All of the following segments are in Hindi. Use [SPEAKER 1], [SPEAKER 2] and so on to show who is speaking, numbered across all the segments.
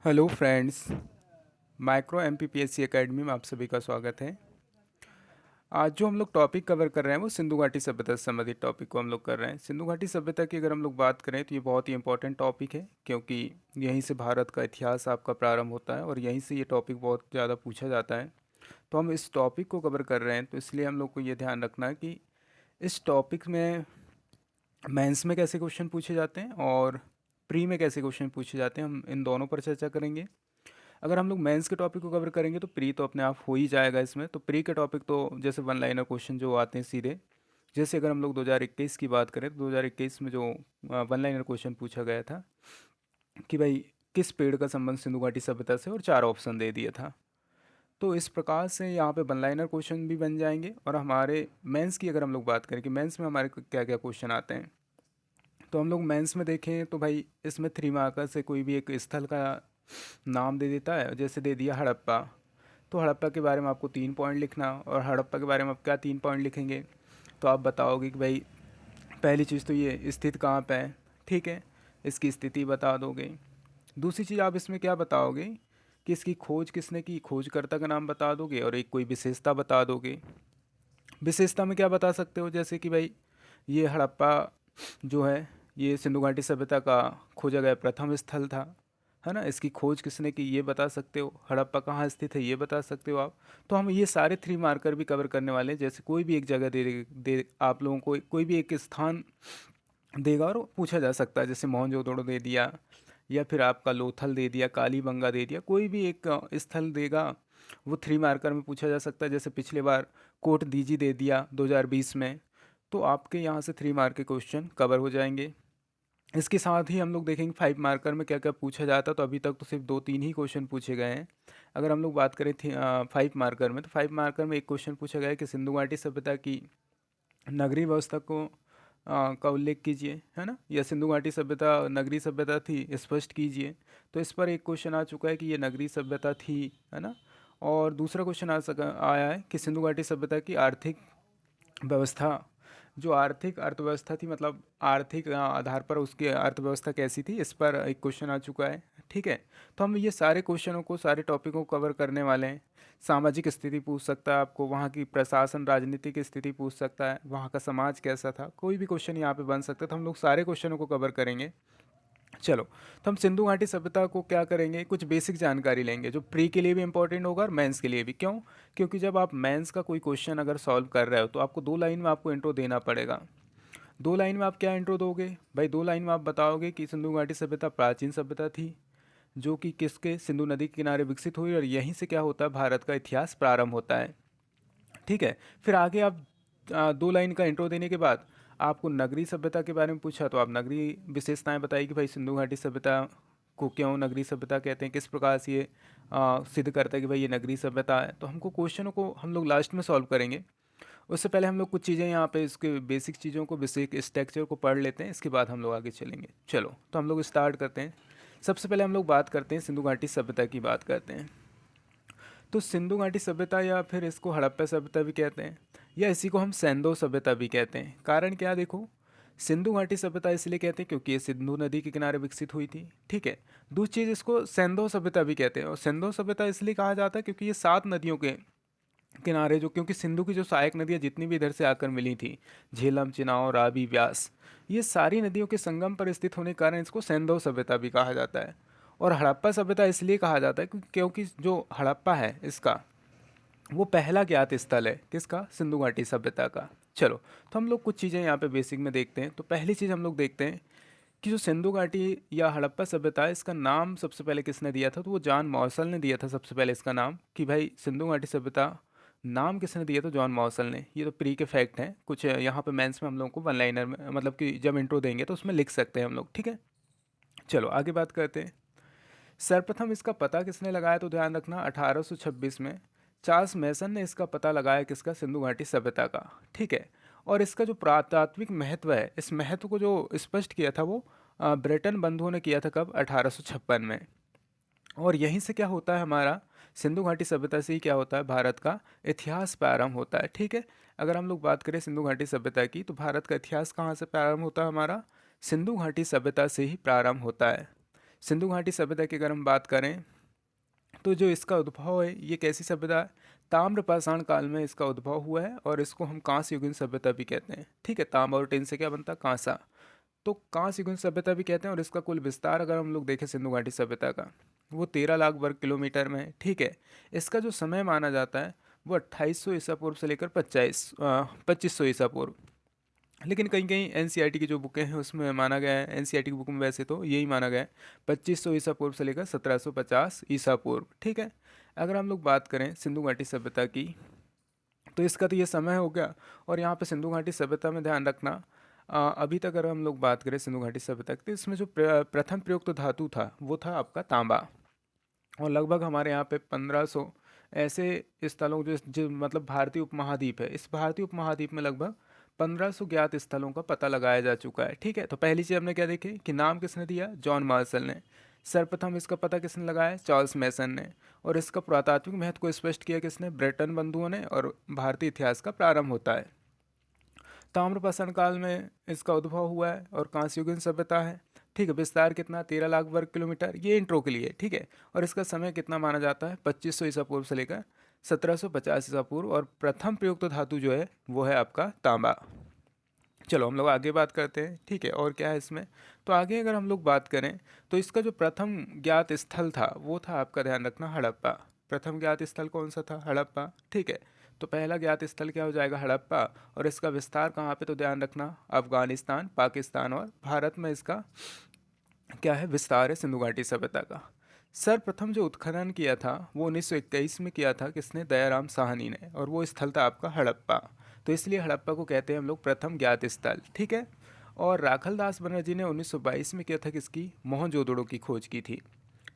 [SPEAKER 1] Hello friends. Micro MPPSC academy में आप सभी का स्वागत है। आज जो हम लोग टॉपिक कवर कर रहे हैं वो सिंधु घाटी सभ्यता से संबंधित टॉपिक को हम लोग कर रहे हैं। सिंधु घाटी सभ्यता की अगर हम लोग बात करें तो ये बहुत ही इंपॉर्टेंट टॉपिक है, क्योंकि यहीं से भारत का इतिहास आपका प्रारंभ होता है और यहीं से ये टॉपिक बहुत ज़्यादा पूछा जाता है। तो हम इस टॉपिक को कवर कर रहे हैं, तो इसलिए हम लोग को ये ध्यान रखना है कि इस टॉपिक में मेंस में कैसे क्वेश्चन पूछे जाते हैं और प्री में कैसे क्वेश्चन पूछे जाते हैं, हम इन दोनों पर चर्चा करेंगे। अगर हम लोग मेंस के टॉपिक को कवर करेंगे तो प्री तो अपने आप हो ही जाएगा इसमें। तो प्री के टॉपिक तो जैसे वन लाइनर क्वेश्चन जो आते हैं सीधे, जैसे अगर हम लोग 2021 की बात करें तो 2021 में जो वन लाइनर क्वेश्चन पूछा गया था कि भाई किस पेड़ का संबंध सिंधु घाटी सभ्यता से, और चार ऑप्शन दे दिया था। तो इस प्रकार से यहाँ पे वन लाइनर क्वेश्चन भी बन जाएंगे। और हमारे मेंस की अगर हम लोग बात करें कि मेंस में हमारे क्या क्या क्वेश्चन आते हैं, तो हम लोग मेंस में देखें तो भाई इसमें 3 मार्कर से कोई भी एक स्थल का नाम दे देता है। जैसे दे दिया हड़प्पा, तो हड़प्पा के बारे में आपको 3 पॉइंट लिखना, और हड़प्पा के बारे में आप क्या 3 पॉइंट लिखेंगे, तो आप बताओगे कि भाई पहली चीज़ तो ये स्थित कहाँ पे है, ठीक है, इसकी स्थिति बता दोगे। दूसरी चीज़ आप इसमें क्या बताओगे कि इसकी खोज किसने की, खोजकर्ता का नाम बता दोगे, और एक कोई विशेषता बता दोगे। विशेषता में क्या बता सकते हो, जैसे कि भाई ये हड़प्पा जो है ये सिंधु घाटी सभ्यता का खोजा गया प्रथम स्थल था, है ना। इसकी खोज किसने की ये बता सकते हो। हड़प्पा कहाँ स्थित है ये बता सकते हो आप। तो हम ये सारे 3 मार्कर भी कवर करने वाले हैं। जैसे कोई भी एक जगह दे आप लोगों को कोई भी एक स्थान देगा और पूछा जा सकता है। जैसे मोहनजोदड़ो दे दिया, या फिर आपका लोथल दे दिया, कालीबंगा दे दिया, कोई भी एक स्थल देगा वो 3 मार्कर में पूछा जा सकता है। जैसे पिछले बार कोट दीजी दे दिया 2020 में, तो आपके यहाँ से 3 मार्क के क्वेश्चन कवर हो जाएंगे। इसके साथ ही हम लोग देखेंगे 5 मार्कर में क्या क्या पूछा जाता है। तो अभी तक तो सिर्फ 2-3 ही क्वेश्चन पूछे गए हैं। अगर हम लोग बात करें 5 मार्कर में, तो 5 मार्कर में एक क्वेश्चन पूछा गया है कि सिंधु घाटी सभ्यता की नगरीय व्यवस्था को का उल्लेख कीजिए, है ना, या सिंधु घाटी सभ्यता नगरीय सभ्यता थी स्पष्ट कीजिए। तो इस पर एक क्वेश्चन आ चुका है कि ये नगरीय सभ्यता थी, है ना। और दूसरा क्वेश्चन आया है कि सिंधु घाटी सभ्यता की आर्थिक व्यवस्था, जो आर्थिक अर्थव्यवस्था थी, मतलब आर्थिक आधार पर उसकी अर्थव्यवस्था कैसी थी, इस पर एक क्वेश्चन आ चुका है, ठीक है। तो हम ये सारे क्वेश्चनों को, सारे टॉपिकों को कवर करने वाले हैं। सामाजिक स्थिति पूछ सकता है आपको, वहाँ की प्रशासन राजनीतिक स्थिति पूछ सकता है, वहाँ का समाज कैसा था, कोई भी क्वेश्चन यहाँ पे बन सकता है। तो हम लोग सारे क्वेश्चनों को कवर करेंगे। चलो, तो हम सिंधु घाटी सभ्यता को क्या करेंगे, कुछ बेसिक जानकारी लेंगे जो प्री के लिए भी इंपॉर्टेंट होगा और मेंस के लिए भी। क्यों? क्योंकि जब आप मेंस का कोई क्वेश्चन अगर सॉल्व कर रहे हो तो आपको 2 लाइन में आपको इंट्रो देना पड़ेगा। 2 लाइन में आप क्या इंट्रो दोगे भाई? 2 लाइन में आप बताओगे कि सिंधु घाटी सभ्यता प्राचीन सभ्यता थी जो कि किसके, सिंधु नदी के किनारे विकसित हुई, और यहीं से क्या होता है, भारत का इतिहास प्रारंभ होता है, ठीक है। फिर आगे आप 2 लाइन का इंट्रो देने के बाद आपको नगरीय सभ्यता के बारे में पूछा, तो आप नगरीय विशेषताएं बताइए कि भाई सिंधु घाटी सभ्यता को क्यों नगरीय सभ्यता कहते हैं, किस प्रकार से ये सिद्ध करता है कि भाई ये नगरीय सभ्यता है। तो हमको क्वेश्चनों को हम लोग लास्ट में सॉल्व करेंगे। उससे पहले हम लोग कुछ चीज़ें यहाँ पे इसके बेसिक चीज़ों को, बेसिक स्ट्रक्चर को पढ़ लेते हैं, इसके बाद हम लोग आगे चलेंगे। चलो, तो हम लोग स्टार्ट करते हैं। सबसे पहले हम लोग बात करते हैं सिंधु घाटी सभ्यता की बात करते हैं। तो सिंधु घाटी सभ्यता, या फिर इसको हड़प्पा सभ्यता भी कहते हैं, या इसी को हम सेंधो सभ्यता भी कहते हैं। कारण क्या, देखो, सिंधु घाटी सभ्यता इसलिए कहते हैं क्योंकि ये सिंधु नदी के किनारे विकसित हुई थी, ठीक है। दूसरी चीज़, इसको सेंधो सभ्यता भी कहते हैं, और सेंधो सभ्यता इसलिए कहा जाता है क्योंकि ये 7 नदियों के किनारे, जो क्योंकि सिंधु की जो सहायक नदियाँ जितनी भी इधर से आकर मिली थी, झेलम, चिनाव, रावी, व्यास, ये सारी नदियों के संगम पर स्थित होने के कारण इसको सेंधो सभ्यता भी कहा जाता है। और हड़प्पा सभ्यता इसलिए कहा जाता है क्योंकि जो हड़प्पा है इसका वो पहला ज्ञात स्थल है, किसका, सिंधु घाटी सभ्यता का। चलो, तो हम लोग कुछ चीज़ें यहाँ पे बेसिक में देखते हैं। तो पहली चीज़ हम लोग देखते हैं कि जो सिंधु घाटी या हड़प्पा सभ्यता है, इसका नाम सबसे पहले किसने दिया था, तो वो जॉन मॉसल ने दिया था सबसे पहले इसका नाम, कि भाई सिंधु घाटी सभ्यता नाम किसने दिया, तो जॉन मॉसल ने। ये तो प्री के फैक्ट हैं, कुछ यहाँ पे मेंस में हम लोग को वन लाइनर में, मतलब कि जब इंट्रो देंगे तो उसमें लिख सकते हैं हम लोग, ठीक है। चलो आगे बात करते हैं। सर्वप्रथम इसका पता किसने लगाया, तो ध्यान रखना 1826 में चार्ल्स मैसन ने इसका पता लगाया, किसका, सिंधु घाटी सभ्यता का, ठीक है। और इसका जो पुरातात्विक महत्व है, इस महत्व को जो स्पष्ट किया था वो ब्रिटेन बंधुओं ने किया था, कब, 1856 में। और यहीं से क्या होता है, हमारा सिंधु घाटी सभ्यता से ही क्या होता है, भारत का इतिहास प्रारंभ होता है, ठीक है। अगर हम लोग बात करें सिंधु घाटी सभ्यता की, तो भारत का इतिहास कहाँ से प्रारंभ होता है, हमारा सिंधु घाटी सभ्यता से ही प्रारंभ होता है। सिंधु घाटी सभ्यता की अगर हम बात करें तो जो इसका उद्भव है ये कैसी सभ्यता है, ताम्र पाषाण काल में इसका उद्भव हुआ है और इसको हम कांस्य युगीन सभ्यता भी कहते हैं। ठीक है, तांबा और टिन से क्या बनता है, कांसा, तो कांस्य युगीन सभ्यता भी कहते हैं। और इसका कुल विस्तार अगर हम लोग देखें सिंधु घाटी सभ्यता का, वो 13 लाख वर्ग किलोमीटर में है। ठीक है, इसका जो समय माना जाता है वो 2800 ईसा पूर्व से लेकर 2500 ईसा पूर्व। लेकिन कहीं कहीं एनसीईआरटी की जो बुकें हैं उसमें माना गया है, एनसीईआरटी की बुक में वैसे तो यही माना गया है 2500 ईसा पूर्व से लेकर 1750 ईसा पूर्व। ठीक है, अगर हम लोग बात करें सिंधु घाटी सभ्यता की तो इसका तो ये समय हो गया। और यहाँ पे सिंधु घाटी सभ्यता में ध्यान रखना, अभी तक अगर हम लोग बात करें सिंधु घाटी सभ्यता की तो इसमें जो प्रथम प्रयुक्त धातु था वो था आपका तांबा। और लगभग हमारे यहाँ पे 1500 ऐसे स्थलों जो मतलब भारतीय उपमहाद्वीप है, इस भारतीय उपमहाद्वीप में लगभग 1500 ज्ञात स्थलों का पता लगाया जा चुका है। ठीक है, तो पहली चीज़ हमने क्या देखी कि नाम किसने दिया, जॉन मार्शल ने। सर्वप्रथम इसका पता किसने लगाया, चार्ल्स मैसन ने। और इसका पुरातात्विक महत्व को स्पष्ट किया किसने, ब्रिटेन बंधुओं ने। और भारतीय इतिहास का प्रारंभ होता है। ताम्रपाषाण काल में इसका उद्भव हुआ है और कांस्ययुगीन सभ्यता है। ठीक है, विस्तार कितना, 13 लाख वर्ग किलोमीटर, ये इंट्रो के लिए। ठीक है, और इसका समय कितना माना जाता है, 2500 ईसा पूर्व से लेकर 1750 ईसा पूर्व। और प्रथम प्रयुक्त धातु जो है वो है आपका तांबा। चलो हम लोग आगे बात करते हैं। ठीक है, और क्या है इसमें, तो आगे अगर हम लोग बात करें तो इसका जो प्रथम ज्ञात स्थल था वो था आपका, ध्यान रखना, हड़प्पा। प्रथम ज्ञात स्थल कौन सा था, हड़प्पा। ठीक है, तो पहला ज्ञात स्थल क्या हो जाएगा, हड़प्पा। और इसका विस्तार कहाँ पे, तो ध्यान रखना, अफगानिस्तान, पाकिस्तान और भारत में इसका क्या है, विस्तार है सिंधु घाटी सभ्यता का। सर्वप्रथम जो उत्खनन किया था वो 1921 में किया था, किसने, दयाराम साहनी ने। और वो स्थल था आपका हड़प्पा। तो इसलिए हड़प्पा को कहते हैं हम लोग प्रथम ज्ञात स्थल। ठीक है, और राखल दास बनर्जी ने 1922 में किया था, किसकी, मोहनजोदड़ो की खोज की थी।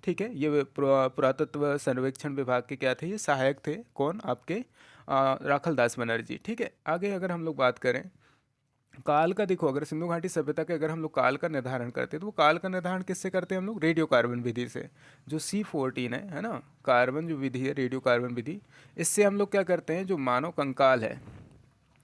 [SPEAKER 1] ठीक है, ये पुरातत्व सर्वेक्षण विभाग के क्या थे, ये सहायक थे, कौन, आपके राखल दास बनर्जी। ठीक है, आगे अगर हम लोग बात करें काल का, देखो अगर सिंधु घाटी सभ्यता के अगर हम लोग काल का निर्धारण करते हैं तो वो काल का निर्धारण किससे करते हैं हम लोग, रेडियो कार्बन विधि से। जो C14 है ना, कार्बन जो विधि है, रेडियो कार्बन विधि, इससे हम लोग क्या करते हैं, जो मानव कंकाल है,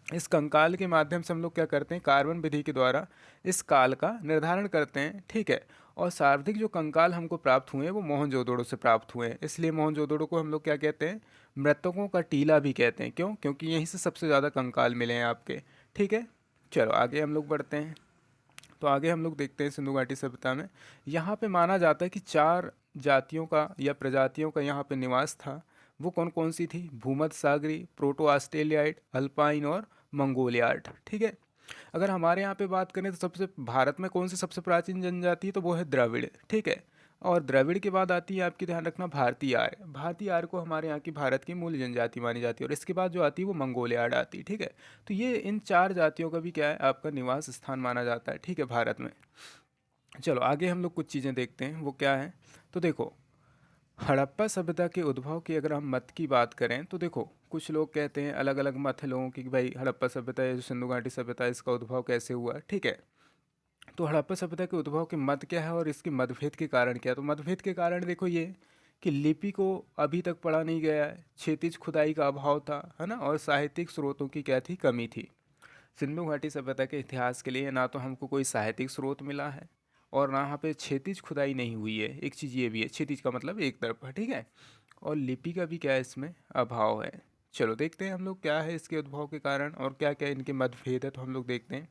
[SPEAKER 1] इस कंकाल के माध्यम से हम लोग क्या करते हैं, कार्बन विधि के द्वारा इस काल का निर्धारण करते हैं। ठीक है, और सर्वाधिक जो कंकाल हमको प्राप्त हुए हैं वो मोहनजोदड़ो से प्राप्त हुए हैं। इसलिए मोहनजोदड़ो को हम लोग क्या कहते हैं, मृतकों का टीला भी कहते हैं। क्यों, क्योंकि यहीं से सबसे ज़्यादा कंकाल मिले हैं आपके। ठीक है, चलो आगे हम लोग बढ़ते हैं। तो आगे हम लोग देखते हैं सिंधु घाटी सभ्यता में यहाँ पे माना जाता है कि 4 जातियों का या प्रजातियों का यहाँ पे निवास था। वो कौन कौन सी थी, भूमध्य सागरी, प्रोटो ऑस्ट्रेलियाइड, अल्पाइन और मंगोलियाड। ठीक है, अगर हमारे यहाँ पे बात करें तो सबसे भारत में कौन सी सबसे प्राचीन जनजाति है, तो वो है द्रविड़। ठीक है, और द्रविड़ के बाद आती है आपकी, ध्यान रखना, भारतीय आर्य। भारतीय आर्य को हमारे यहाँ की भारत की मूल जनजाति मानी जाती है। और इसके बाद जो आती है वो मंगोलियाड आती है। ठीक है, तो ये इन 4 जातियों का भी क्या है, आपका निवास स्थान माना जाता है। ठीक है, भारत में। चलो आगे हम लोग कुछ चीज़ें देखते हैं, वो क्या है, तो देखो हड़प्पा सभ्यता के उद्भव की अगर हम मत की बात करें तो देखो कुछ लोग कहते हैं, अलग अलग मत है लोगों की कि भाई हड़प्पा सभ्यता या जो सिंधु घाटी सभ्यता है इसका उद्भव कैसे हुआ। ठीक है, तो हड़प्पा सभ्यता के उद्भव के मत क्या है और इसके मतभेद के कारण क्या है। तो मतभेद के कारण देखो ये कि लिपि को अभी तक पढ़ा नहीं गया है, क्षैतिज खुदाई का अभाव था, है ना, और साहित्यिक स्रोतों की क्या थी, कमी थी। सिंधु घाटी सभ्यता के इतिहास के लिए ना तो हमको कोई साहित्यिक स्रोत मिला है और ना यहाँ पे क्षैतिज खुदाई नहीं हुई है। एक चीज़ ये भी है, क्षैतिज का मतलब एक तरफ, ठीक है, और लिपि का भी क्या है, इसमें अभाव है। चलो देखते हैं हम लोग क्या है इसके उद्भव के कारण और क्या क्या इनके मतभेद है। तो हम लोग देखते हैं,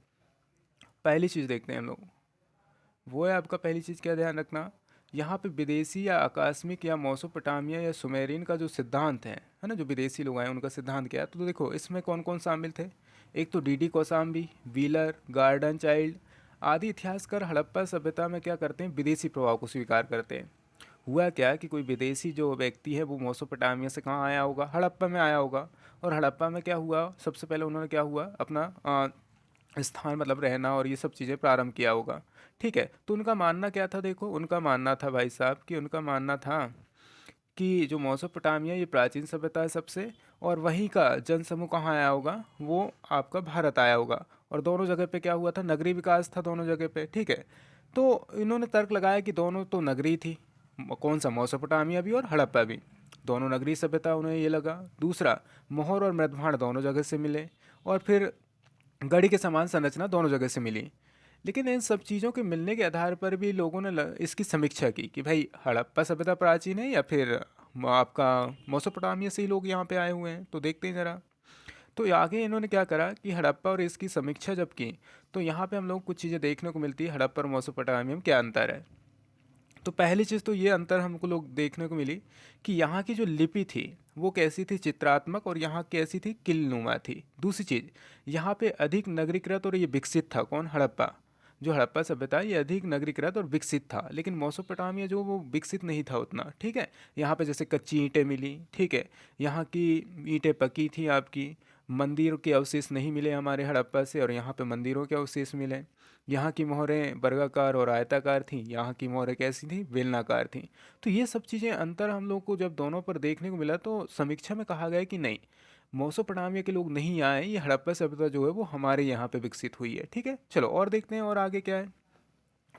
[SPEAKER 1] पहली चीज़ देखते हैं हम लोग, वो है आपका, पहली चीज़ क्या ध्यान रखना, यहाँ पे विदेशी या आकस्मिक या मोसोपोटामिया या सुमेरियन का जो सिद्धांत है ना, जो विदेशी लोग आए उनका सिद्धांत क्या है। तो देखो इसमें कौन कौन शामिल थे, एक तो DD Kaushambi, wheeler, garden child आदि इतिहासकार हड़प्पा सभ्यता में क्या करते हैं, विदेशी प्रभाव को स्वीकार करते हैं। हुआ क्या कि कोई विदेशी जो व्यक्ति है वो मोसोपोटामिया से कहाँ आया होगा, हड़प्पा में आया होगा। और हड़प्पा में क्या हुआ, सबसे पहले उन्होंने क्या हुआ, अपना स्थान मतलब रहना और ये सब चीज़ें प्रारंभ किया होगा। ठीक है, तो उनका मानना क्या था, देखो उनका मानना था भाई साहब कि उनका मानना था कि जो मोसोपोटामिया ये प्राचीन सभ्यता है सबसे, और वहीं का जनसमूह कहाँ आया होगा, वो आपका भारत आया होगा। और दोनों जगह पे क्या हुआ था, नगरीय विकास था दोनों जगह पे। ठीक है, तो इन्होंने तर्क लगाया कि दोनों तो नगरीय थी, कौन सा, मोसोपोटामिया भी और हड़प्पा भी, दोनों नगरीय सभ्यता उन्हें ये लगा। दूसरा, मोहर और मृदभांड दोनों जगह से मिले, और फिर गढ़ी के समान संरचना दोनों जगह से मिली। लेकिन इन सब चीज़ों के मिलने के आधार पर भी लोगों ने इसकी समीक्षा की कि भाई हड़प्पा सभ्यता प्राचीन है या फिर आपका मेसोपोटामिया से ही लोग यहाँ पे आए हुए हैं, तो देखते हैं ज़रा। तो आगे इन्होंने क्या करा कि हड़प्पा और इसकी समीक्षा जब की, तो यहाँ पे हम लोग कुछ चीज़ें देखने को मिलती है हड़प्पा और मेसोपोटामिया में क्या अंतर है। तो पहली चीज़ तो ये अंतर हमको लोग देखने को मिली कि यहाँ की जो लिपि थी वो कैसी थी, चित्रात्मक, और यहाँ कैसी थी, किलनुमा थी। दूसरी चीज़, यहाँ पे अधिक नगरीकृत और ये विकसित था। कौन? हड़प्पा। जो हड़प्पा सभ्यता ये अधिक नगरीकृत और विकसित था, लेकिन मेसोपोटामिया जो वो विकसित नहीं था उतना। ठीक है, यहाँ पे जैसे कच्ची ईंटें मिली, ठीक है, यहाँ की ईंटें पकी थी आपकी, मंदिर के अवशेष नहीं मिले हमारे हड़प्पा से, और यहाँ पे मंदिरों के अवशेष मिले। यहाँ की मोहरें वर्गाकार और आयताकार थीं, यहाँ की मोहरें कैसी थीं, बेलनाकार थीं। तो ये सब चीज़ें अंतर हम लोग को जब दोनों पर देखने को मिला, तो समीक्षा में कहा गया कि नहीं, मेसोपोटामिया के लोग नहीं आए, ये हड़प्पा सभ्यता जो है वो हमारे यहाँ पे विकसित हुई है। ठीक है, चलो और देखते हैं और आगे क्या है।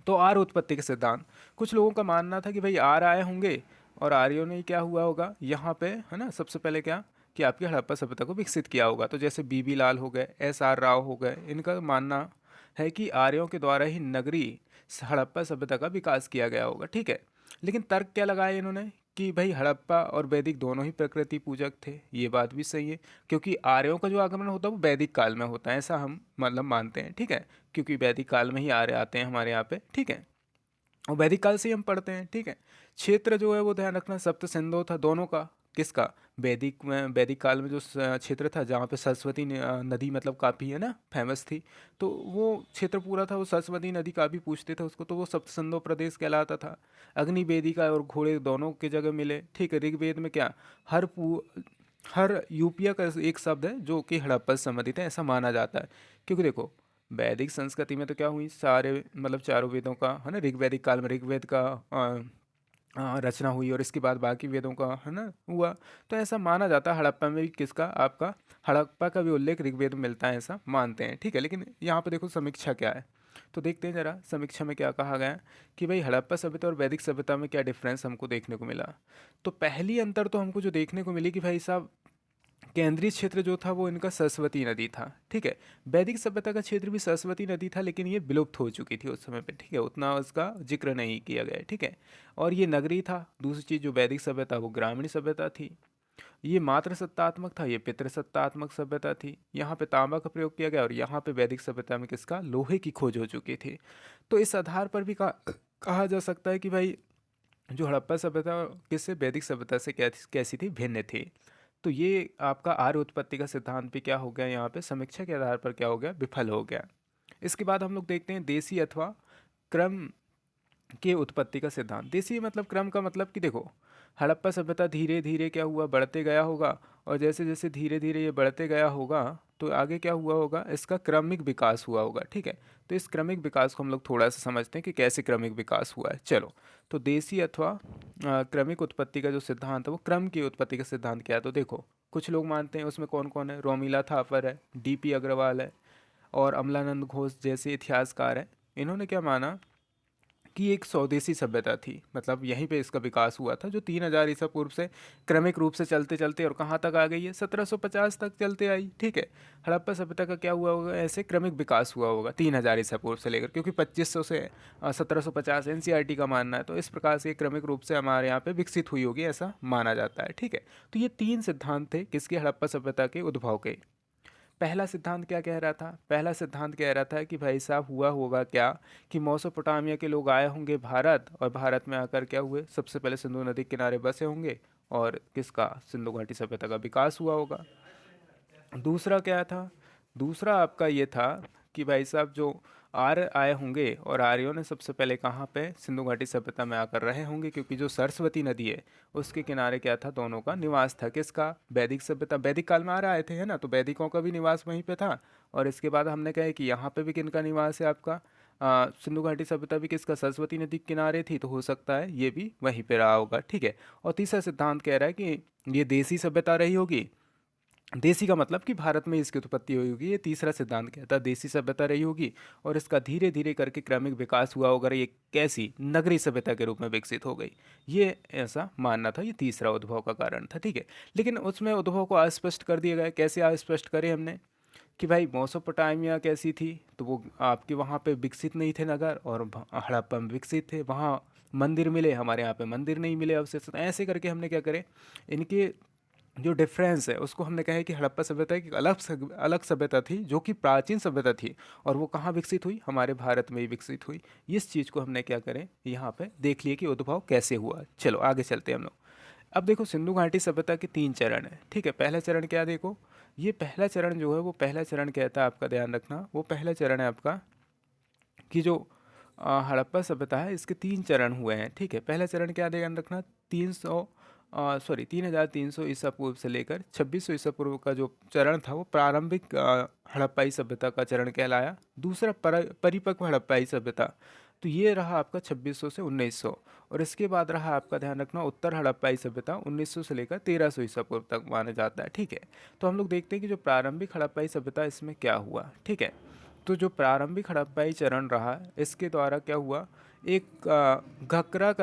[SPEAKER 1] तो आर्य उत्पत्ति का सिद्धांत, कुछ लोगों का मानना था कि भाई आर्य आए होंगे और आर्यों ने क्या हुआ होगा यहाँ पे, है ना, सबसे पहले क्या कि आपकी हड़प्पा सभ्यता को विकसित किया होगा। तो जैसे बीबी लाल हो गए, एस आर राव हो गए, इनका मानना है कि आर्यों के द्वारा ही नगरी हड़प्पा सभ्यता का विकास किया गया होगा। ठीक है, लेकिन तर्क क्या लगाया इन्होंने कि भाई हड़प्पा और वैदिक दोनों ही प्रकृति पूजक थे। ये बात भी सही है, क्योंकि आर्यों का जो आगमन होता है वो वैदिक काल में होता है, ऐसा हम मतलब मानते हैं। ठीक है, क्योंकि वैदिक काल में ही आर्य आते हैं हमारे यहाँ पे। ठीक है, और वैदिक काल से ही हम पढ़ते हैं। ठीक है, क्षेत्र जो है वो ध्यान रखना सप्त सिंधु था दोनों का। किसका? वैदिक में, वैदिक काल में जो क्षेत्र था जहाँ पे सरस्वती नदी मतलब काफ़ी, है ना, फेमस थी, तो वो क्षेत्र पूरा था, वो सरस्वती नदी काफ़ी पूछते थे उसको, तो वो सप्त सिंधु प्रदेश कहलाता था। अग्नि वेदिका और घोड़े दोनों की जगह मिले। ठीक है, ऋग्वेद में क्या, हर यूपिया का एक शब्द है जो कि हड़प्पा से संबंधित है, ऐसा माना जाता है। क्योंकि देखो वैदिक संस्कृति में तो क्या हुई, सारे मतलब चारों वेदों का, है ना, ऋग्वैदिक काल में ऋग्वेद का रचना हुई, और इसके बाद बाकी वेदों का, है ना, हुआ। तो ऐसा माना जाता है हड़प्पा में भी किसका, आपका हड़प्पा का भी उल्लेख ऋग्वेद में मिलता है, ऐसा मानते हैं। ठीक है, लेकिन यहाँ पे देखो समीक्षा क्या है, तो देखते हैं जरा समीक्षा में क्या कहा गया कि भाई हड़प्पा सभ्यता और वैदिक सभ्यता में क्या डिफरेंस हमको देखने को मिला। तो पहली अंतर तो हमको जो देखने को मिली कि भाई साहब केंद्रीय क्षेत्र जो था वो इनका सरस्वती नदी था। ठीक है, वैदिक सभ्यता का क्षेत्र भी सरस्वती नदी था, लेकिन ये विलुप्त हो चुकी थी उस समय पे। ठीक है, उतना उसका जिक्र नहीं किया गया है। ठीक है, और ये नगरी था। दूसरी चीज़, जो वैदिक सभ्यता वो ग्रामीण सभ्यता थी। ये मातृ सत्तात्मक था, ये पितृ सत्तात्मक सभ्यता थी। यहाँ पे तांबा का प्रयोग किया गया, और यहाँ पे वैदिक सभ्यता में किसका, लोहे की खोज हो चुकी थी। तो इस आधार पर भी कहा जा सकता है कि भाई जो हड़प्पा सभ्यता किससे, वैदिक सभ्यता से कैसी थी, भिन्न थी। तो ये आपका आर्य उत्पत्ति का सिद्धांत भी क्या हो गया, यहाँ पे समीक्षा के आधार पर क्या हो गया, विफल हो गया। इसके बाद हम लोग देखते हैं देशी अथवा क्रम के उत्पत्ति का सिद्धांत। देशी मतलब क्रम का मतलब कि देखो हड़प्पा सभ्यता धीरे धीरे क्या हुआ, बढ़ते गया होगा, और जैसे जैसे धीरे धीरे ये बढ़ते गया होगा तो आगे क्या हुआ होगा, इसका क्रमिक विकास हुआ होगा। ठीक है, तो इस क्रमिक विकास को हम लोग थोड़ा सा समझते हैं कि कैसे क्रमिक विकास हुआ है। चलो, तो देशी अथवा क्रमिक उत्पत्ति का जो सिद्धांत है वो क्रम की उत्पत्ति का सिद्धांत क्या है, तो देखो कुछ लोग मानते हैं, उसमें कौन कौन है, रोमिला थापर है, डीपी अग्रवाल है, और अमलानंद घोष जैसे इतिहासकार हैं। इन्होंने क्या माना कि एक स्वदेशी सभ्यता थी, मतलब यहीं पे इसका विकास हुआ था, जो 3000 ईसा पूर्व से क्रमिक रूप से चलते चलते और कहाँ तक आ गई है, 1750 तक चलते आई। ठीक है, हड़प्पा सभ्यता का क्या हुआ होगा, ऐसे क्रमिक विकास हुआ होगा 3000 ईसा पूर्व से लेकर, क्योंकि 2500 से 1750 एनसीईआरटी का मानना है, तो इस प्रकार से क्रमिक रूप से हमारे यहाँ पे विकसित हुई होगी, ऐसा माना जाता है। ठीक है, तो ये तीन सिद्धांत थे किसके, हड़प्पा सभ्यता के उद्भव के। पहला सिद्धांत क्या कह रहा था, पहला सिद्धांत कह रहा था कि भाई साहब हुआ होगा क्या कि मेसोपोटामिया के लोग आए होंगे भारत, और भारत में आकर क्या हुए, सबसे पहले सिंधु नदी के किनारे बसे होंगे, और किसका, सिंधु घाटी सभ्यता का विकास हुआ होगा। दूसरा क्या था, दूसरा आपका ये था कि भाई साहब जो आर्य आए होंगे, और आर्यों ने सबसे पहले कहाँ पे, सिंधु घाटी सभ्यता में आकर रहे होंगे, क्योंकि जो सरस्वती नदी है उसके किनारे क्या था, दोनों का निवास था। किसका, वैदिक सभ्यता, वैदिक काल में आर्य आए थे, है ना, तो वैदिकों का भी निवास वहीं पे था। और इसके बाद हमने कहा कि यहाँ पे भी किनका निवास है, आपका सिंधु घाटी सभ्यता भी किसका, सरस्वती नदी के किनारे थी, तो हो सकता है ये भी वहीं पे रहा होगा। ठीक है, और तीसरा सिद्धांत कह रहा है कि ये देसी सभ्यता रही होगी। देसी का मतलब कि भारत में इसकी उत्पत्ति हुई होगी, ये तीसरा सिद्धांत कहता है, देसी सभ्यता रही होगी, और इसका धीरे धीरे करके क्रमिक विकास हुआ होगा, ये कैसी, नगरीय सभ्यता के रूप में विकसित हो गई। ये ऐसा मानना था, ये तीसरा उद्भव का कारण था। ठीक है, लेकिन उसमें उद्भव को अस्पष्ट कर दिया गया। कैसे अस्पष्ट करें हमने, कि भाई मेसोपोटामिया कैसी थी, तो वो आपके वहाँ पे विकसित नहीं थे नगर, और हड़प्पा में विकसित थे। वहाँ मंदिर मिले, हमारे यहाँ पे मंदिर नहीं मिले अवशेष। तो ऐसे करके हमने क्या करे, इनके जो डिफरेंस है उसको हमने कहा है कि हड़प्पा सभ्यता एक अलग सभ्यता थी जो कि प्राचीन सभ्यता थी, और वो कहाँ विकसित हुई, हमारे भारत में ही विकसित हुई। इस चीज़ को हमने क्या करें यहाँ पे देख लिए कि उद्भव कैसे हुआ। चलो आगे चलते हैं हम लोग। अब देखो सिंधु घाटी सभ्यता के 3 चरण है, ठीक है। पहला चरण क्या, देखो ये पहला चरण जो है वो पहला चरण कहता है, आपका ध्यान रखना, वो पहला चरण है आपका कि जो हड़प्पा सभ्यता है इसके 3 चरण हुए हैं, ठीक है। पहला चरण क्या, ध्यान रखना, 3,300 ईसा पूर्व से लेकर 2600 ईसा पूर्व का जो चरण था वो प्रारंभिक हड़प्पाई सभ्यता का चरण कहलाया। दूसरा परिपक्व हड़प्पाई सभ्यता, तो ये रहा आपका 2600 से 1900। और इसके बाद रहा आपका, ध्यान रखना, उत्तर हड़प्पाई सभ्यता 1900 से लेकर 1300 ईसा पूर्व तक माना जाता है, ठीक है। तो हम लोग देखते हैं कि जो प्रारंभिक हड़प्पाई सभ्यता इसमें क्या हुआ, ठीक है। तो जो प्रारंभिक हड़प्पाई चरण रहा इसके द्वारा क्या हुआ, एक घकरा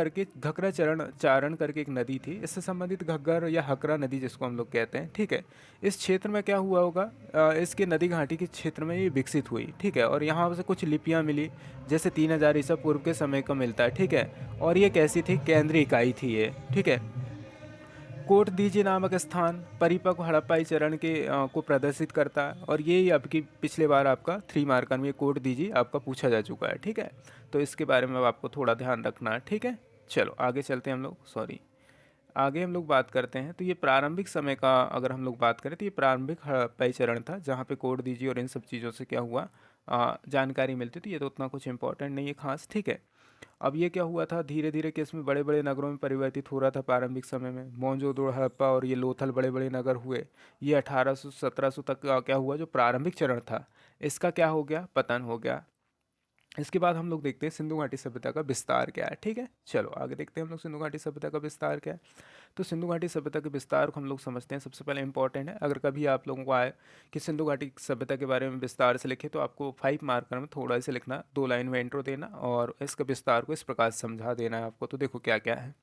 [SPEAKER 1] चरण चारण करके एक नदी थी, इससे संबंधित घग्गर या हकरा नदी जिसको हम लोग कहते हैं, ठीक है। इस क्षेत्र में क्या हुआ होगा, इसके नदी घाटी के क्षेत्र में ये विकसित हुई, ठीक है। और यहाँ से कुछ लिपियाँ मिली, जैसे 3000 ईसा पूर्व के समय का मिलता है, ठीक है। और ये कैसी थी, केंद्रीय इकाई थी ये, ठीक है। कोट दीजी नामक स्थान परिपक्व हड़प्पाई चरण के को प्रदर्शित करता है, और ये आपकी पिछले बार आपका 3 मार्कर में ये कोट दीजी आपका पूछा जा चुका है, ठीक है। तो इसके बारे में अब आपको थोड़ा ध्यान रखना है, ठीक है। चलो आगे चलते हैं हम लोग, सॉरी, आगे हम लोग बात करते हैं। तो ये प्रारंभिक समय का अगर हम लोग बात करें तो ये प्रारंभिक हड़प्पाई चरण था, जहाँ पे कोड दीजिए और इन सब चीज़ों से क्या हुआ, जानकारी मिलती थी। ये तो उतना कुछ इंपॉर्टेंट नहीं है खास, ठीक है। अब ये क्या हुआ था, धीरे धीरे कि इसमें बड़े बड़े नगरों में परिवर्तित हो रहा था प्रारंभिक समय में। मोहनजोदड़ो, हड़प्पा और ये लोथल बड़े बड़े नगर हुए। ये 1800-1700 तक का क्या हुआ, जो प्रारंभिक चरण था इसका क्या हो गया, पतन हो गया। इसके बाद हम लोग देखते हैं सिंधु घाटी सभ्यता का विस्तार क्या है, ठीक है। चलो आगे देखते हैं हम लोग सिंधु घाटी सभ्यता का विस्तार क्या है। तो सिंधु घाटी सभ्यता के विस्तार को हम लोग समझते हैं। सबसे पहले इंपॉर्टेंट है, अगर कभी आप लोगों को आए कि सिंधु घाटी सभ्यता के बारे में विस्तार से लिखे, तो आपको 5 मार्कर में थोड़ा से लिखना, 2 लाइन में इंट्रो देना और इसका विस्तार को इस प्रकार से समझा देना है आपको। तो देखो क्या क्या है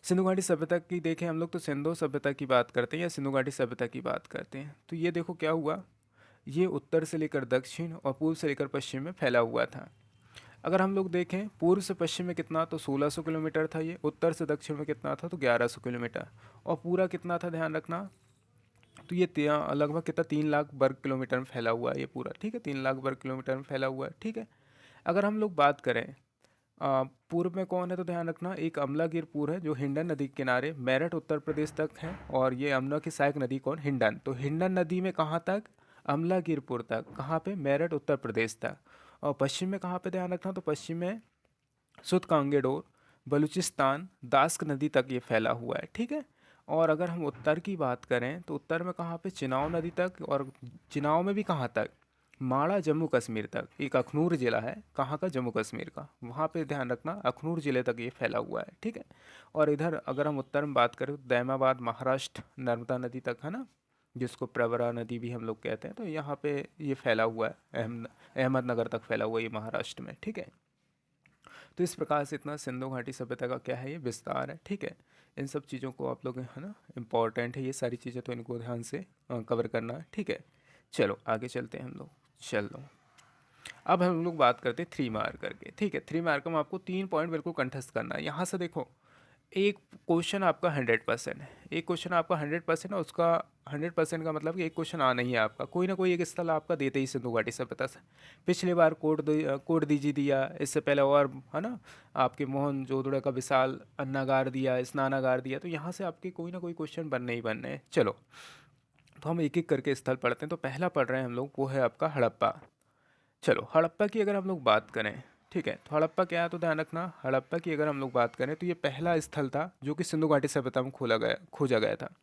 [SPEAKER 1] सिंधु घाटी सभ्यता की, देखें हम लोग तो सिंधु सभ्यता की बात करते हैं या सिंधु घाटी सभ्यता की बात करते हैं। तो ये देखो क्या हुआ, ये उत्तर से लेकर दक्षिण और पूर्व से लेकर पश्चिम में फैला हुआ था। अगर हम लोग देखें पूर्व से पश्चिम में कितना, तो 1600 किलोमीटर था ये। उत्तर से दक्षिण में कितना था, तो 1100 किलोमीटर। और पूरा कितना था, ध्यान रखना, तो ये लगभग कितना, 3 लाख वर्ग किलोमीटर में फैला हुआ है ये पूरा, ठीक है। 3 लाख वर्ग किलोमीटर में फैला हुआ है, ठीक है। अगर हम लोग बात करें पूर्व में कौन है, तो ध्यान रखना, एक अमलागिरपुर है जो हिंडन नदी के किनारे मेरठ उत्तर प्रदेश तक है। और ये यमुना की सहायक नदी कौन, हिंडन। तो हिंडन नदी में कहाँ तक, अमलागिरपुर तक, कहाँ पे, मेरठ उत्तर प्रदेश तक। और पश्चिम में कहाँ पे, ध्यान रखना, तो पश्चिम में सुत कांगेडोर, बलूचिस्तान, दास्क नदी तक ये फैला हुआ है, ठीक है। और अगर हम उत्तर की बात करें तो उत्तर में कहाँ पे, चिनाव नदी तक, और चिनाव में भी कहाँ तक, माड़ा जम्मू कश्मीर तक। एक अखनूर ज़िला है, कहाँ का, जम्मू कश्मीर का, वहाँ पे ध्यान रखना अखनूर ज़िले तक ये फैला हुआ है, ठीक है। और इधर अगर हम उत्तर में बात करें तो दैमाबाद महाराष्ट्र, नर्मदा नदी तक है ना, जिसको प्रवरा नदी भी हम लोग कहते हैं। तो यहाँ पे ये फैला हुआ है, अहमदनगर तक फैला हुआ है ये महाराष्ट्र में, ठीक है। तो इस प्रकार से इतना सिंधु घाटी सभ्यता का क्या है, ये विस्तार है, ठीक है। इन सब चीज़ों को आप लोग है ना, इम्पॉर्टेंट है ये सारी चीज़ें, तो इनको ध्यान से कवर करना है, ठीक है। चलो आगे चलते हैं हम लोग, चलो अब हम लोग बात करते हैं 3 मार्कर के, ठीक है। 3 मार्कर में आपको 3 पॉइंट बिल्कुल कंठस्थ करना है। यहाँ से देखो, एक क्वेश्चन आपका 100% है, एक क्वेश्चन आपका 100% है, उसका 100% का मतलब कि एक क्वेश्चन आना ही है आपका, कोई ना कोई एक स्थल आपका देते ही सिंधु घाटी सभ्यता से। पिछली बार कोट दीजी दिया, इससे पहले और है ना आपके मोहन जोदड़ो का विशाल अन्नागार दिया, स्नानागार दिया। तो यहाँ से आपके कोई ना कोई क्वेश्चन बनने ही बनने हैं। चलो तो हम एक एक करके स्थल पढ़ते हैं। तो पहला पढ़ रहे हैं हम लोग, वो है आपका हड़प्पा। चलो हड़प्पा की अगर हम लोग बात करें, ठीक है, तो हड़प्पा क्या है, तो ध्यान रखना, हड़प्पा की अगर हम लोग बात करें तो ये पहला स्थल था जो कि सिंधु घाटी सभ्यता में खोजा गया था।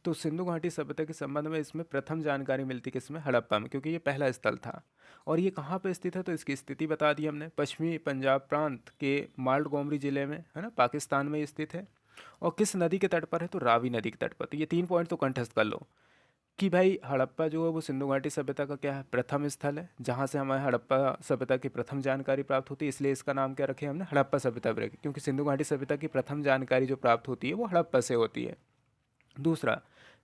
[SPEAKER 1] तो सिंधु घाटी सभ्यता के संबंध में इसमें प्रथम जानकारी मिलती किसमें, हड़प्पा में, क्योंकि ये पहला स्थल था। और ये कहाँ पे स्थित है, तो इसकी स्थिति बता दी हमने, पश्चिमी पंजाब प्रांत के माल्टगोमरी जिले में है ना, पाकिस्तान में स्थित है। और किस नदी के तट पर है, तो रावी नदी के तट पर। तो ये 3 पॉइंट तो कंठस्थ कर लो कि भाई हड़प्पा जो है वो सिंधु घाटी सभ्यता का क्या है, प्रथम स्थल है, जहाँ से हमें हड़प्पा सभ्यता की प्रथम जानकारी प्राप्त होती है। इसलिए इसका नाम क्या रखे हमने, हड़प्पा सभ्यता रखे, क्योंकि सिंधु घाटी सभ्यता की प्रथम जानकारी जो प्राप्त होती है वो हड़प्पा से होती है। दूसरा,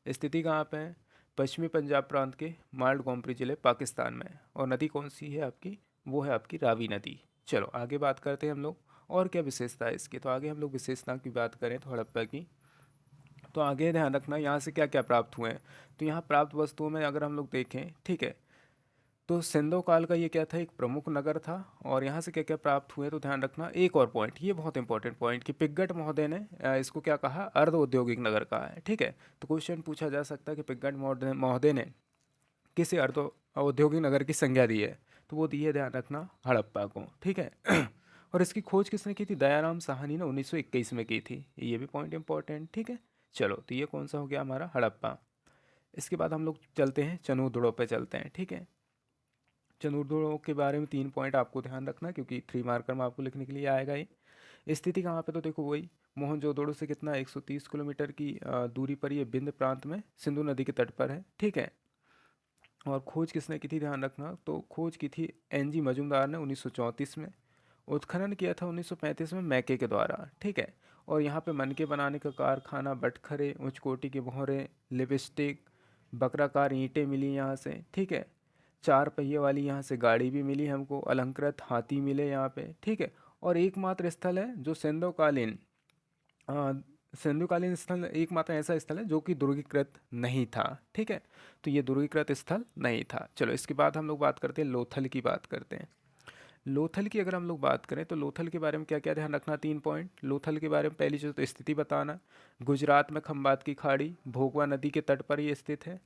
[SPEAKER 1] स्थिति कहाँ पे है, पश्चिमी पंजाब प्रांत के मालगोमपी ज़िले पाकिस्तान में। और नदी कौन सी है आपकी, वो है आपकी रावी नदी। चलो आगे बात करते हैं हम लोग, और क्या विशेषता है इसकी। तो आगे हम लोग विशेषता की बात करें तो हड़प्पा की, तो आगे ध्यान रखना यहाँ से क्या क्या प्राप्त हुए हैं। तो यहाँ प्राप्त वस्तुओं में अगर हम लोग देखें, ठीक है, तो सिंधु काल का ये क्या था, एक प्रमुख नगर था। और यहाँ से क्या क्या प्राप्त हुए, तो ध्यान रखना एक और पॉइंट, ये बहुत इंपॉर्टेंट पॉइंट, कि पिग्गट महोदय ने इसको क्या कहा, अर्ध औद्योगिक नगर कहा है। ठीक है, तो क्वेश्चन पूछा जा सकता है कि पिग्गट महोदय ने किस अर्ध औद्योगिक नगर की संज्ञा दी है, तो वो दी है, ध्यान रखना, हड़प्पा को। ठीक है और इसकी खोज किसने की थी, दयाराम साहनी ने 1921 में की थी, ये भी पॉइंट इंपॉर्टेंट। ठीक है, चलो तो ये कौन सा हो गया हमारा, हड़प्पा। इसके बाद हम लोग चलते हैं चनूदड़ों पे चलते हैं। ठीक है, चनूदड़ों के बारे में 3 पॉइंट आपको ध्यान रखना, क्योंकि 3 मार्कर में आपको लिखने के लिए आएगा ये। स्थिति कहाँ पे, तो देखो वही मोहनजोदड़ो से कितना 130 किलोमीटर की दूरी पर ये बिंद प्रांत में सिंधु नदी के तट पर है। ठीक है, और खोज किसने की थी, ध्यान रखना, तो खोज की थी एनजी मजूमदार ने 1934 में। उत्खनन किया था 1935 में मैके के द्वारा। ठीक है, और यहाँ पे मनके बनाने का कारखाना, बटखरे, उच्च कोटि के मोहरे, लिपस्टिक, बकराकार ईंटें मिली यहाँ से। ठीक है, 4 पहिए वाली यहाँ से गाड़ी भी मिली हमको, अलंकृत हाथी मिले यहाँ पे। ठीक है, और एकमात्र स्थल है जो अ, सिंधुकालीन स्थल, एकमात्र ऐसा स्थल है जो कि दुर्गीकृत नहीं था। ठीक है, तो ये दुर्गीकृत स्थल नहीं था। चलो इसके बाद हम लोग बात करते हैं लोथल की, बात करते हैं लोथल की। अगर हम लोग बात करें तो लोथल के बारे में क्या क्या ध्यान रखना, 3 पॉइंट। लोथल के बारे में पहली चीज़ तो स्थिति बताना, गुजरात में खंबात की खाड़ी, भोगवा नदी के तट पर ये स्थित है।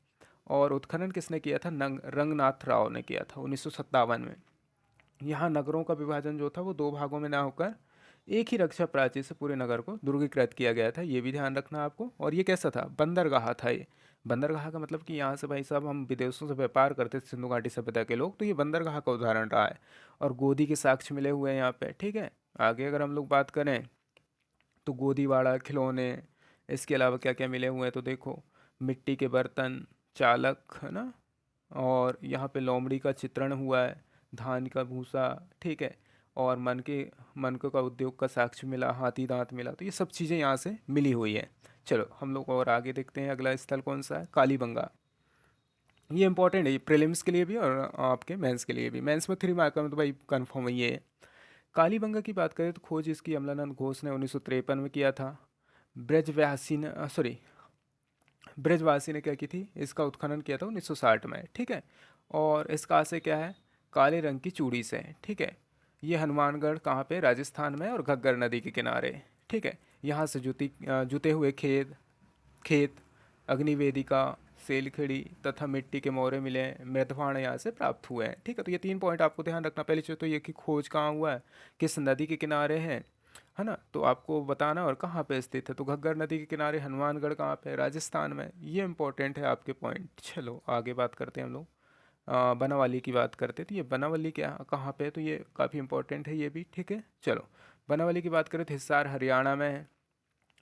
[SPEAKER 1] और उत्खनन किसने किया था, रंगनाथ राव ने किया था 1957 में। यहाँ नगरों का विभाजन जो था वो 2 भागों में ना होकर एक ही रक्षा प्राचीर से पूरे नगर को दुर्गीकृत किया गया था, ये भी ध्यान रखना आपको। और ये कैसा था, बंदरगाह था ये। बंदरगाह का मतलब कि यहाँ से भाई साहब हम विदेशों से व्यापार करते थे सिंधु घाटी सभ्यता के लोग, तो ये बंदरगाह का उदाहरण रहा है। और गोदी के साक्ष्य मिले हुए हैं यहाँ पे। ठीक है, आगे अगर हम लोग बात करें तो गोदीवाड़ा, खिलौने, इसके अलावा क्या क्या मिले हुए हैं, तो देखो मिट्टी के बर्तन, चालक, है ना, और यहाँ पे लोमड़ी का चित्रण हुआ है, धान का भूसा। ठीक है, और मनके का उद्योग का साक्ष्य मिला, हाथी दांत मिला, तो ये सब चीज़ें यहाँ से मिली हुई है। चलो हम लोग और आगे देखते हैं, अगला स्थल कौन सा है, कालीबंगा। ये इंपॉर्टेंट है, ये प्रीलिम्स के लिए भी और आपके मेंस के लिए भी। मेंस में 3 मार्कर में तो भाई कन्फर्म ही है। कालीबंगा की बात करें तो खोज इसकी अमलानंद घोष ने 1953 में किया था। ब्रजवासी ने सॉरी ब्रजवासी ने क्या की थी, इसका उत्खनन किया था 1960 में। ठीक है, और इसका आशय क्या है, काले रंग की चूड़ी से। ठीक है, ये हनुमानगढ़ कहाँ पे, राजस्थान में, और घग्गर नदी के किनारे। ठीक है, यहाँ से जुते हुए खेत खेत अग्निवेदिका, सेलखड़ी तथा मिट्टी के मोहरे मिले, मृदवाण यहाँ से प्राप्त हुए हैं। ठीक है, तो ये 3 पॉइंट आपको ध्यान रखना। पहली चीज़ तो ये कि खोज कहाँ हुआ है, किस नदी के किनारे है ना, तो आपको बताना, और कहाँ पे स्थित है, तो घग्गर नदी के किनारे, हनुमानगढ़ कहाँ पे है, राजस्थान में। ये इंपॉर्टेंट है आपके पॉइंट। चलो आगे बात करते हैं हम लोग, बनावली की बात करते हैं। तो ये बनावली क्या कहाँ पे है, तो ये काफ़ी इंपॉर्टेंट है ये भी। ठीक है, चलो बनावली की बात करें तो हिसार हरियाणा में है,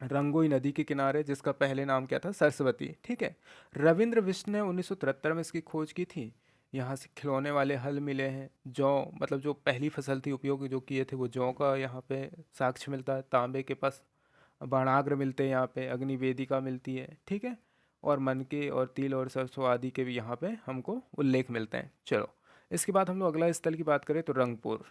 [SPEAKER 1] रंगोई नदी के किनारे, जिसका पहले नाम क्या था, सरस्वती। ठीक है, रविंद्र विष्णु ने 1973 में इसकी खोज की थी। यहाँ से खिलौने वाले हल मिले हैं, जौ, मतलब जो पहली फसल थी उपयोग जो किए थे वो जौ का यहाँ पे साक्ष्य मिलता है, तांबे के पास बाणाग्र मिलते हैं यहाँ पे, अग्नि वेदिका मिलती है। ठीक है, और मनके और तिल और सरसों आदि के भी यहाँ पे हमको उल्लेख मिलते हैं। चलो इसके बाद हम लोग अगला स्थल की बात करें तो रंगपुर।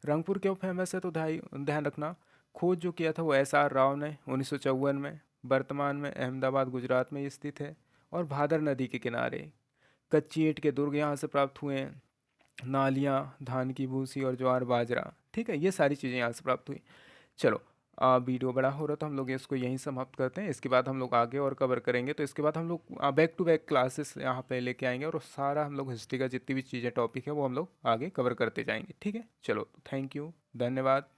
[SPEAKER 1] रंगपुर क्यों फेमस है, तो ध्यान रखना, खोज जो किया था वो SR राव ने 1954 में। वर्तमान में अहमदाबाद गुजरात में ये स्थित है, और भादर नदी के किनारे। कच्ची ईंट के दुर्ग यहाँ से प्राप्त हुए हैं, नालियाँ, धान की भूसी और ज्वार बाजरा। ठीक है, ये सारी चीज़ें यहाँ से प्राप्त हुई। चलो वीडियो बड़ा हो रहा तो हम लोग इसको यहीं समाप्त करते हैं। इसके बाद हम लोग आगे और कवर करेंगे। तो इसके बाद हम लोग बैक टू बैक क्लासेस यहाँ पे लेके आएंगे, और सारा हम लोग हिस्ट्री का जितनी भी चीज़ें टॉपिक है वो हम लोग आगे कवर करते जाएंगे। ठीक है, चलो थैंक यू, धन्यवाद।